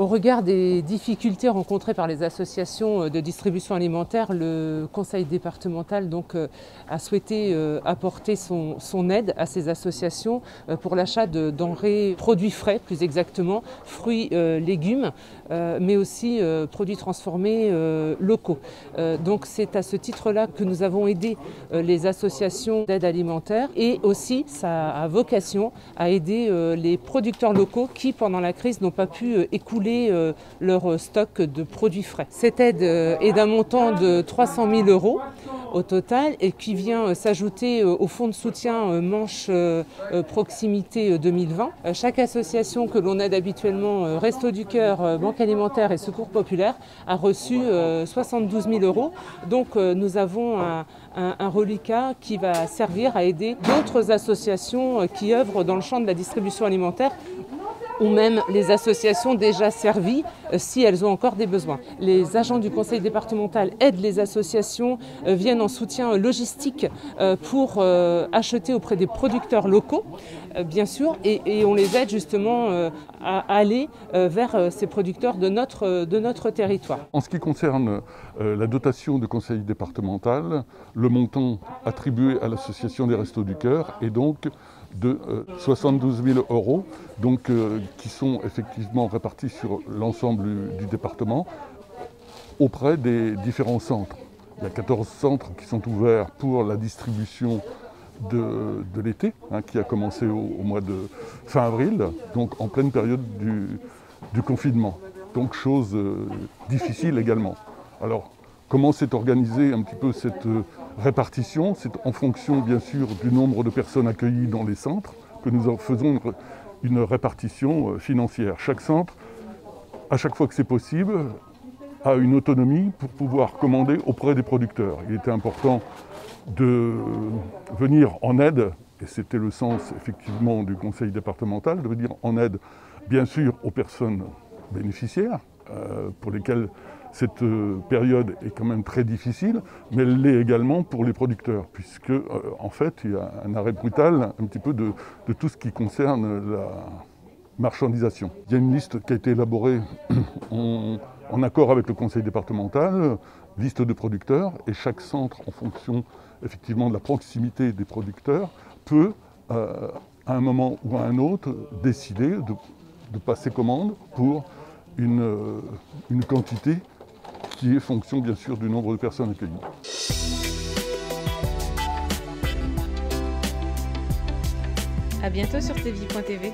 regard des difficultés rencontrées par les associations de distribution alimentaire, le conseil départemental a souhaité apporter son aide à ces associations pour l'achat de denrées, produits frais plus exactement, fruits, légumes, mais aussi produits transformés locaux. Donc c'est à ce titre-là que nous avons aidé les associations d'aide alimentaire et aussi ça a vocation à aider les producteurs locaux qui pendant la crise n'ont pas pu écouler leur stock de produits frais. Cette aide est d'un montant de 300 000 € au total et qui vient s'ajouter au fonds de soutien Manche Proximité 2020. Chaque association que l'on aide habituellement, Restos du Cœur, Banque Alimentaire et Secours Populaire, a reçu 72 000 €. Donc nous avons un reliquat qui va servir à aider d'autres associations qui œuvrent dans le champ de la distribution alimentaire ou même les associations déjà servies si elles ont encore des besoins. Les agents du conseil départemental aident les associations, viennent en soutien logistique pour acheter auprès des producteurs locaux, bien sûr, et on les aide justement à aller vers ces producteurs de notre territoire. En ce qui concerne la dotation de conseil départemental, le montant attribué à l'association des Restos du Cœur est donc de 72 000 €, donc, qui sont effectivement répartis sur l'ensemble du département auprès des différents centres. Il y a 14 centres qui sont ouverts pour la distribution de l'été, qui a commencé au mois de fin avril, donc en pleine période du confinement. Donc chose difficile également. Alors, comment s'est organisée un petit peu cette répartition? C'est en fonction, bien sûr, du nombre de personnes accueillies dans les centres que nous en faisons une répartition financière. Chaque centre, à chaque fois que c'est possible, a une autonomie pour pouvoir commander auprès des producteurs. Il était important de venir en aide, et c'était le sens effectivement du conseil départemental, de venir en aide, bien sûr, aux personnes bénéficiaires, pour lesquelles cette période est quand même très difficile, mais elle l'est également pour les producteurs, puisque en fait il y a un arrêt brutal un petit peu de tout ce qui concerne la marchandisation. Il y a une liste qui a été élaborée en accord avec le conseil départemental, liste de producteurs, et chaque centre, en fonction effectivement de la proximité des producteurs, peut à un moment ou à un autre décider de passer commande pour une quantité qui est fonction bien sûr du nombre de personnes accueillies. À bientôt sur tvie.tv.